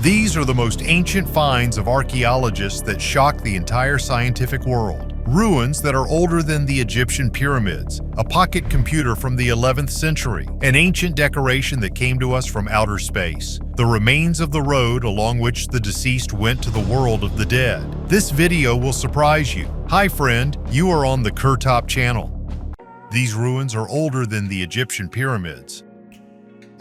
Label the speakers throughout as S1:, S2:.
S1: These are the most ancient finds of archaeologists that shock the entire scientific world. Ruins that are older than the Egyptian pyramids, a pocket computer from the 11th century, an ancient decoration that came to us from outer space, the remains of the road along which the deceased went to the world of the dead. This video will surprise you. Hi friend, you are on the Kurtop channel. These ruins are older than the Egyptian pyramids.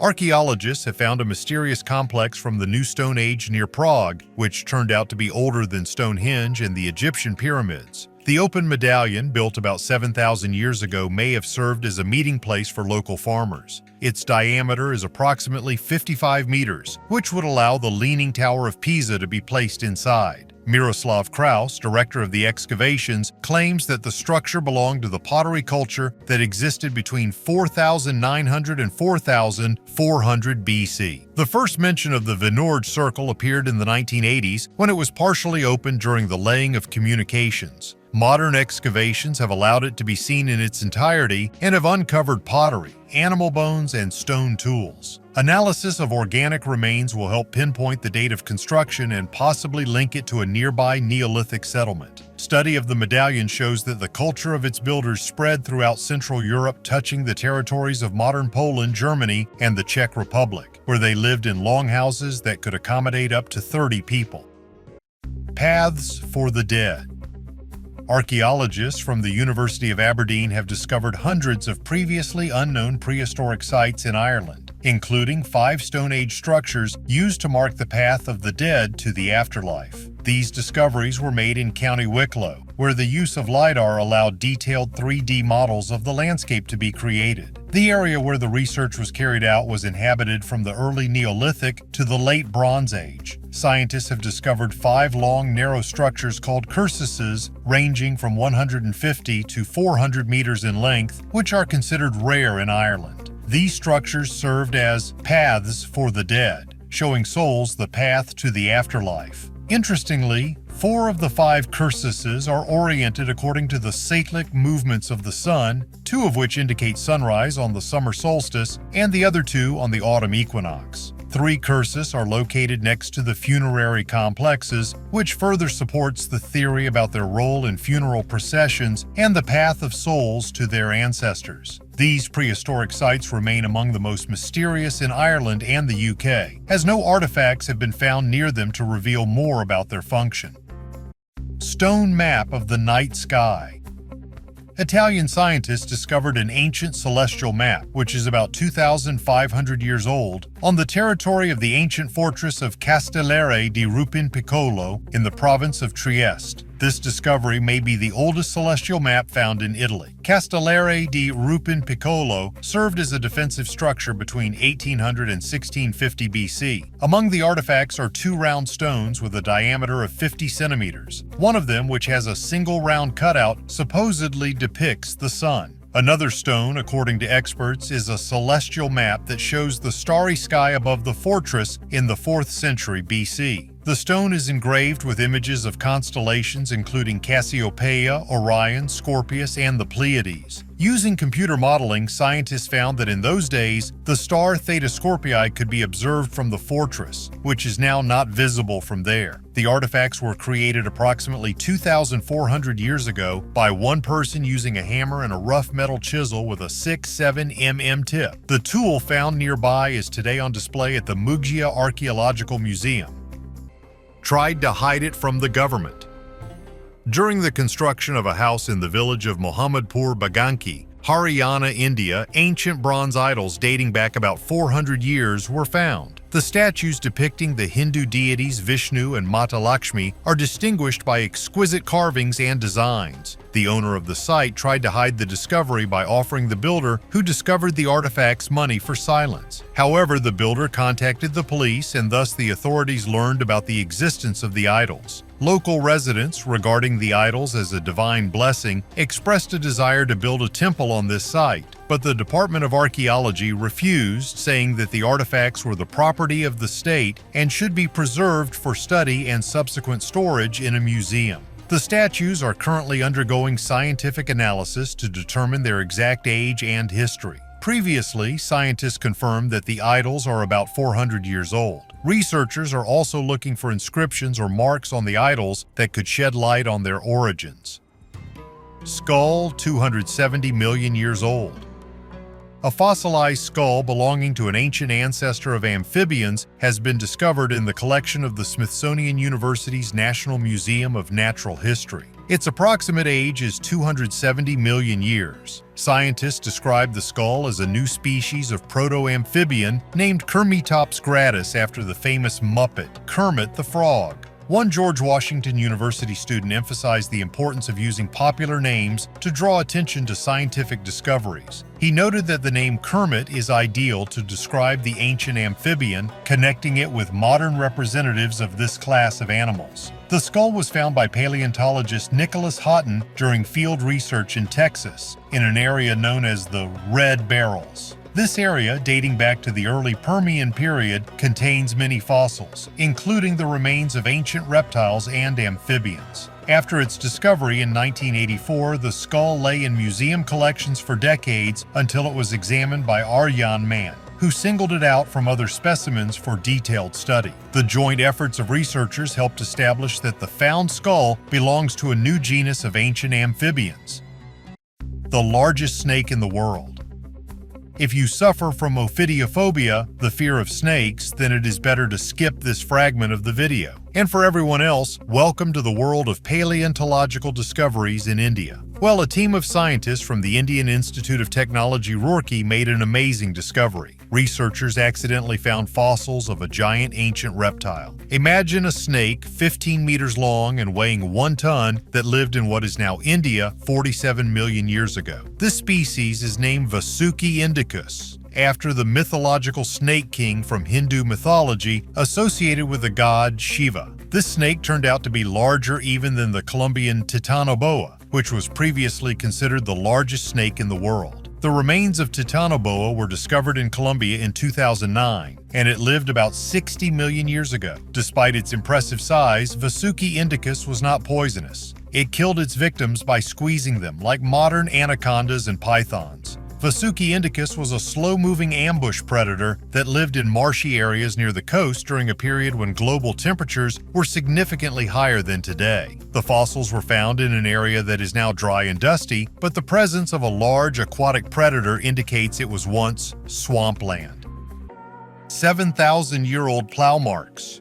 S1: Archaeologists have found a mysterious complex from the New Stone Age near Prague, which turned out to be older than Stonehenge and the Egyptian pyramids. The open medallion, built about 7,000 years ago, may have served as a meeting place for local farmers. Its diameter is approximately 55 meters, which would allow the Leaning Tower of Pisa to be placed inside. Miroslav Kraus, director of the excavations, claims that the structure belonged to the pottery culture that existed between 4,900 and 4,400 BC. The first mention of the Vinord Circle appeared in the 1980s when it was partially opened during the laying of communications. Modern excavations have allowed it to be seen in its entirety and have uncovered pottery, animal bones, and stone tools. Analysis of organic remains will help pinpoint the date of construction and possibly link it to a nearby Neolithic settlement. Study of the medallion shows that the culture of its builders spread throughout Central Europe, touching the territories of modern Poland, Germany, and the Czech Republic, where they lived in longhouses that could accommodate up to 30 people. Paths for the dead. Archaeologists from the University of Aberdeen have discovered hundreds of previously unknown prehistoric sites in Ireland, including 5 Stone Age structures used to mark the path of the dead to the afterlife. These discoveries were made in County Wicklow, where the use of LiDAR allowed detailed 3D models of the landscape to be created. The area where the research was carried out was inhabited from the early Neolithic to the late Bronze Age. Scientists have discovered 5 long, narrow structures called cursuses, ranging from 150 to 400 meters in length, which are considered rare in Ireland. These structures served as paths for the dead, showing souls the path to the afterlife. Interestingly, 4 of the 5 cursuses are oriented according to the cyclic movements of the sun, 2 of which indicate sunrise on the summer solstice, and the other 2 on the autumn equinox. 3 cursus are located next to the funerary complexes, which further supports the theory about their role in funeral processions and the path of souls to their ancestors. These prehistoric sites remain among the most mysterious in Ireland and the UK, as no artifacts have been found near them to reveal more about their function. Stone map of the night sky. Italian scientists discovered an ancient celestial map, which is about 2,500 years old, on the territory of the ancient fortress of Castellare di Rupin Piccolo in the province of Trieste. This discovery may be the oldest celestial map found in Italy. Castellare di Rupin Piccolo served as a defensive structure between 1800 and 1650 BC. Among the artifacts are 2 round stones with a diameter of 50 centimeters. One of them, which has a single round cutout, supposedly depicts the sun. Another stone, according to experts, is a celestial map that shows the starry sky above the fortress in the 4th century BC. The stone is engraved with images of constellations including Cassiopeia, Orion, Scorpius, and the Pleiades. Using computer modeling, scientists found that in those days, the star Theta Scorpii could be observed from the fortress, which is now not visible from there. The artifacts were created approximately 2,400 years ago by one person using a hammer and a rough metal chisel with a 6-7 mm tip. The tool found nearby is today on display at the Muggia Archaeological Museum. Tried to hide it from the government. During the construction of a house in the village of Mohammadpur Baganki, Haryana, India, ancient bronze idols dating back about 400 years were found. The statues depicting the Hindu deities Vishnu and Mata Lakshmi are distinguished by exquisite carvings and designs. The owner of the site tried to hide the discovery by offering the builder who discovered the artifacts money for silence. However, the builder contacted the police, and thus the authorities learned about the existence of the idols. Local residents, regarding the idols as a divine blessing, expressed a desire to build a temple on this site, but the Department of Archaeology refused, saying that the artifacts were the property of the state and should be preserved for study and subsequent storage in a museum. The statues are currently undergoing scientific analysis to determine their exact age and history. Previously, scientists confirmed that the idols are about 400 years old. Researchers are also looking for inscriptions or marks on the idols that could shed light on their origins. Skull 270 million years old. A fossilized skull belonging to an ancient ancestor of amphibians has been discovered in the collection of the Smithsonian University's National Museum of Natural History. Its approximate age is 270 million years. Scientists describe the skull as a new species of proto-amphibian named Kermitops gratis after the famous Muppet, Kermit the Frog. One George Washington University student emphasized the importance of using popular names to draw attention to scientific discoveries. He noted that the name Kermit is ideal to describe the ancient amphibian, connecting it with modern representatives of this class of animals. The skull was found by paleontologist Nicholas Houghton during field research in Texas, in an area known as the Red Barrels. This area, dating back to the early Permian period, contains many fossils, including the remains of ancient reptiles and amphibians. After its discovery in 1984, the skull lay in museum collections for decades until it was examined by Arjan Mann, who singled it out from other specimens for detailed study. The joint efforts of researchers helped establish that the found skull belongs to a new genus of ancient amphibians, the largest snake in the world. If you suffer from ophidiophobia, the fear of snakes, then it is better to skip this fragment of the video. And for everyone else, welcome to the world of paleontological discoveries in India. Well, a team of scientists from the Indian Institute of Technology, Roorkee, made an amazing discovery. Researchers accidentally found fossils of a giant ancient reptile. Imagine a snake 15 meters long and weighing 1 ton that lived in what is now India 47 million years ago. This species is named Vasuki indicus, after the mythological snake king from Hindu mythology associated with the god Shiva. This snake turned out to be larger even than the Colombian Titanoboa, which was previously considered the largest snake in the world. The remains of Titanoboa were discovered in Colombia in 2009, and it lived about 60 million years ago. Despite its impressive size, Vasuki indicus was not poisonous. It killed its victims by squeezing them, like modern anacondas and pythons. Vasuki indicus was a slow-moving ambush predator that lived in marshy areas near the coast during a period when global temperatures were significantly higher than today. The fossils were found in an area that is now dry and dusty, but the presence of a large aquatic predator indicates it was once swampland. 7,000-year-old plow marks.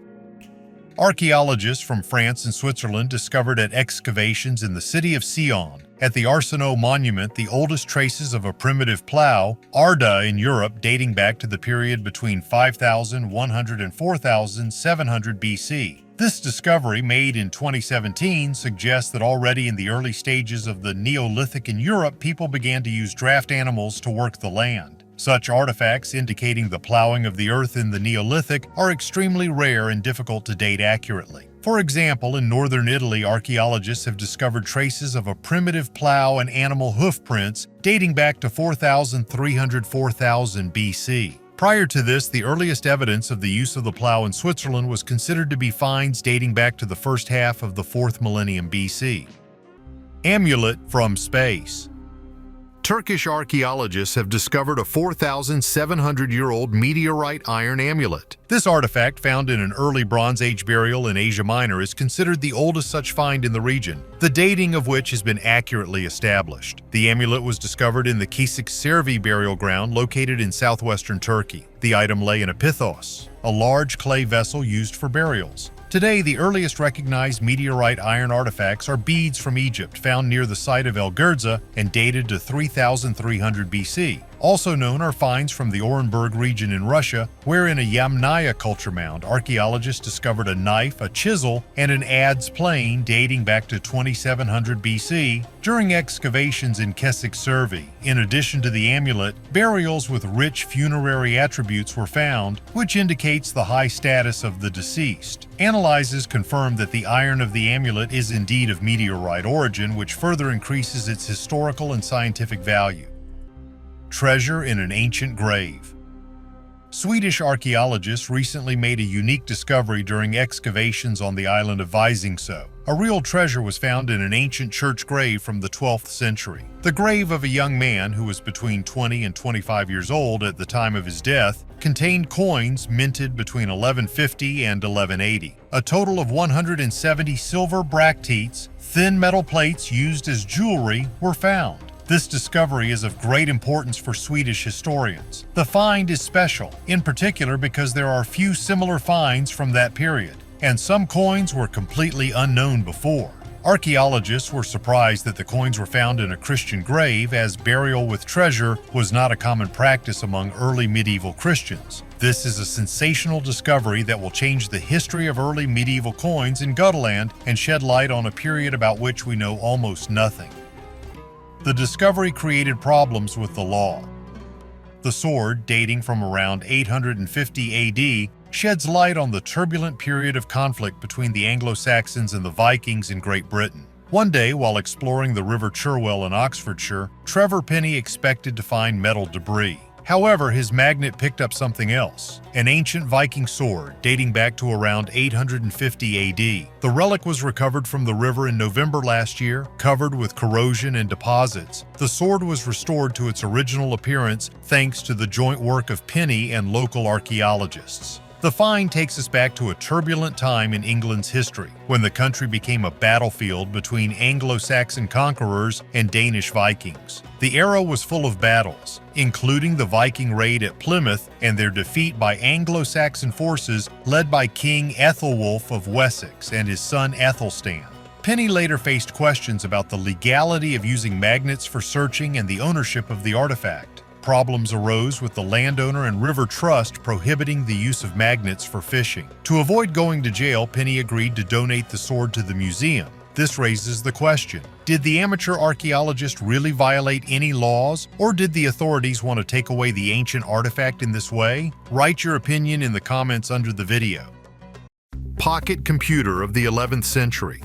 S1: Archaeologists from France and Switzerland discovered at excavations in the city of Sion, at the Arsenault Monument, the oldest traces of a primitive plow, Arda in Europe, dating back to the period between 5,100 and 4,700 BC. This discovery, made in 2017, suggests that already in the early stages of the Neolithic in Europe, people began to use draft animals to work the land. Such artifacts indicating the plowing of the earth in the Neolithic are extremely rare and difficult to date accurately. For example, in northern Italy, archaeologists have discovered traces of a primitive plow and animal hoof prints dating back to 4,300–4,000 BC. Prior to this, the earliest evidence of the use of the plow in Switzerland was considered to be finds dating back to the first half of the 4th millennium BC. Amulet from space. Turkish archaeologists have discovered a 4,700-year-old meteorite iron amulet. This artifact, found in an early Bronze Age burial in Asia Minor, is considered the oldest such find in the region, the dating of which has been accurately established. The amulet was discovered in the Kisikservi burial ground located in southwestern Turkey. The item lay in a pithos, a large clay vessel used for burials. Today, the earliest recognized meteorite iron artifacts are beads from Egypt found near the site of El Gurza and dated to 3,300 BC. Also known are finds from the Orenburg region in Russia, where in a Yamnaya culture mound, archaeologists discovered a knife, a chisel, and an adze plane dating back to 2700 BC during excavations in Kisikservi. In addition to the amulet, burials with rich funerary attributes were found, which indicates the high status of the deceased. Analyses confirm that the iron of the amulet is indeed of meteorite origin, which further increases its historical and scientific value. Treasure in an ancient grave. Swedish archaeologists recently made a unique discovery during excavations on the island of Visingsö. A real treasure was found in an ancient church grave from the 12th century. The grave of a young man who was between 20 and 25 years old at the time of his death contained coins minted between 1150 and 1180. A total of 170 silver bracteates, thin metal plates used as jewelry, were found. This discovery is of great importance for Swedish historians. The find is special, in particular because there are few similar finds from that period, and some coins were completely unknown before. Archaeologists were surprised that the coins were found in a Christian grave, as burial with treasure was not a common practice among early medieval Christians. This is a sensational discovery that will change the history of early medieval coins in Götaland and shed light on a period about which we know almost nothing. The discovery created problems with the law. The sword, dating from around 850 AD, sheds light on the turbulent period of conflict between the Anglo-Saxons and the Vikings in Great Britain. One day, while exploring the River Cherwell in Oxfordshire, Trevor Penny expected to find metal debris. However, his magnet picked up something else, an ancient Viking sword dating back to around 850 AD. The relic was recovered from the river in November last year, covered with corrosion and deposits. The sword was restored to its original appearance thanks to the joint work of Penny and local archaeologists. The find takes us back to a turbulent time in England's history, when the country became a battlefield between Anglo-Saxon conquerors and Danish Vikings. The era was full of battles, including the Viking raid at Plymouth and their defeat by Anglo-Saxon forces led by King Ethelwulf of Wessex and his son Aethelstan. Penny later faced questions about the legality of using magnets for searching and the ownership of the artifact. Problems arose with the landowner and river trust prohibiting the use of magnets for fishing. To avoid going to jail, Penny agreed to donate the sword to the museum. This raises the question, did the amateur archaeologist really violate any laws, or did the authorities want to take away the ancient artifact in this way? Write your opinion in the comments under the video. Pocket computer of the 11th century.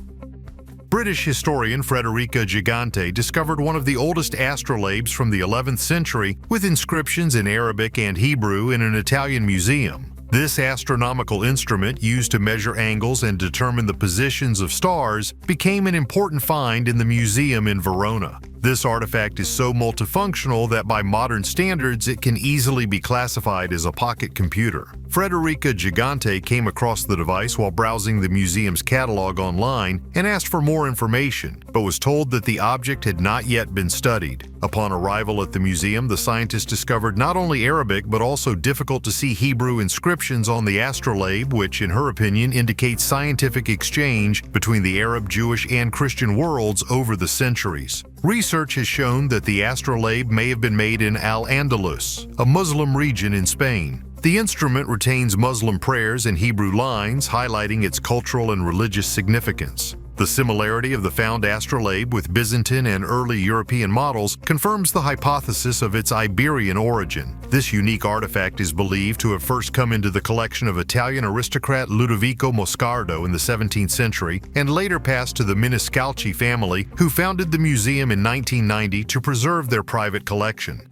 S1: British historian Frederica Gigante discovered one of the oldest astrolabes from the 11th century with inscriptions in Arabic and Hebrew in an Italian museum. This astronomical instrument, used to measure angles and determine the positions of stars, became an important find in the museum in Verona. This artifact is so multifunctional that by modern standards it can easily be classified as a pocket computer. Frederica Gigante came across the device while browsing the museum's catalog online and asked for more information, but was told that the object had not yet been studied. Upon arrival at the museum, the scientist discovered not only Arabic but also difficult-to-see Hebrew inscriptions on the astrolabe, which, in her opinion, indicates scientific exchange between the Arab, Jewish, and Christian worlds over the centuries. Research has shown that the astrolabe may have been made in Al-Andalus, a Muslim region in Spain. The instrument retains Muslim prayers and Hebrew lines, highlighting its cultural and religious significance. The similarity of the found astrolabe with Byzantine and early European models confirms the hypothesis of its Iberian origin. This unique artifact is believed to have first come into the collection of Italian aristocrat Ludovico Moscardo in the 17th century and later passed to the Miniscalchi family, who founded the museum in 1990 to preserve their private collection.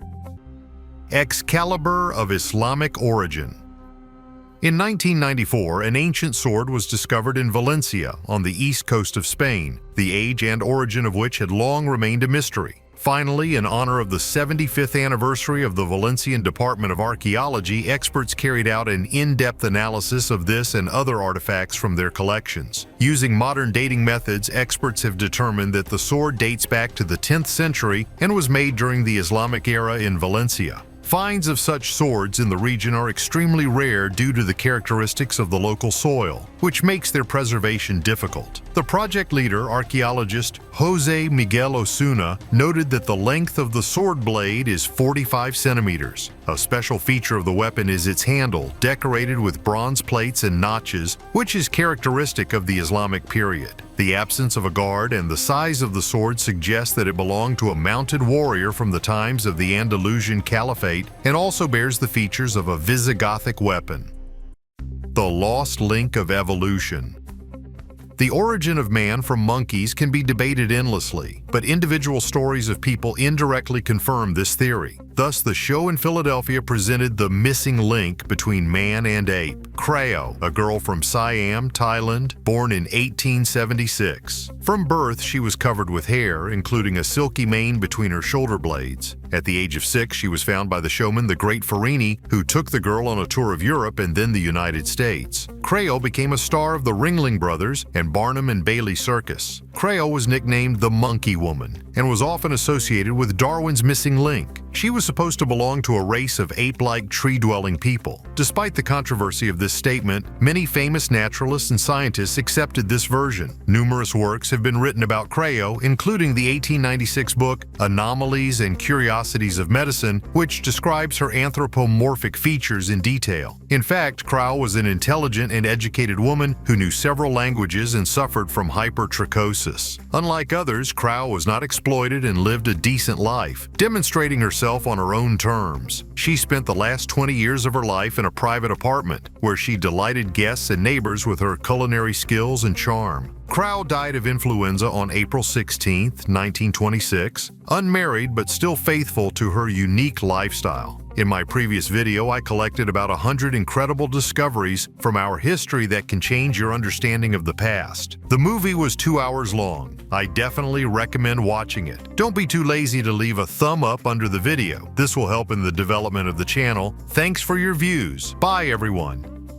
S1: Excalibur of Islamic origin. In 1994, an ancient sword was discovered in Valencia on the east coast of Spain, the age and origin of which had long remained a mystery. Finally, in honor of the 75th anniversary of the Valencian Department of Archaeology, experts carried out an in-depth analysis of this and other artifacts from their collections. Using modern dating methods, experts have determined that the sword dates back to the 10th century and was made during the Islamic era in Valencia. Finds of such swords in the region are extremely rare due to the characteristics of the local soil, which makes their preservation difficult. The project leader, archaeologist Jose Miguel Osuna, noted that the length of the sword blade is 45 centimeters. A special feature of the weapon is its handle, decorated with bronze plates and notches, which is characteristic of the Islamic period. The absence of a guard and the size of the sword suggests that it belonged to a mounted warrior from the times of the Andalusian Caliphate and also bears the features of a Visigothic weapon. The lost link of evolution. The origin of man from monkeys can be debated endlessly, but individual stories of people indirectly confirm this theory. Thus, the show in Philadelphia presented the missing link between man and ape. Creo, a girl from Siam, Thailand, born in 1876. From birth, she was covered with hair, including a silky mane between her shoulder blades. At the age of 6, she was found by the showman the Great Farini, who took the girl on a tour of Europe and then the United States. Creo became a star of the Ringling Brothers and Barnum and Bailey Circus. Creo was nicknamed the Monkey Woman and was often associated with Darwin's missing link. She was supposed to belong to a race of ape-like tree-dwelling people. Despite the controversy of this statement, many famous naturalists and scientists accepted this version. Numerous works have been written about Creo, including the 1896 book Anomalies and Curiosities of Medicine, which describes her anthropomorphic features in detail. In fact, Creo was an intelligent and educated woman who knew several languages and suffered from hypertrichosis. Unlike others, Creo was not exploited and lived a decent life, demonstrating herself on her own terms. She spent the last 20 years of her life in a private apartment, where she delighted guests and neighbors with her culinary skills and charm. Creo died of influenza on April 16, 1926, unmarried but still faithful to her unique lifestyle. In my previous video, I collected about 100 incredible discoveries from our history that can change your understanding of the past. The movie was 2 hours long. I definitely recommend watching it. Don't be too lazy to leave a thumb up under the video. This will help in the development of the channel. Thanks for your views. Bye, everyone.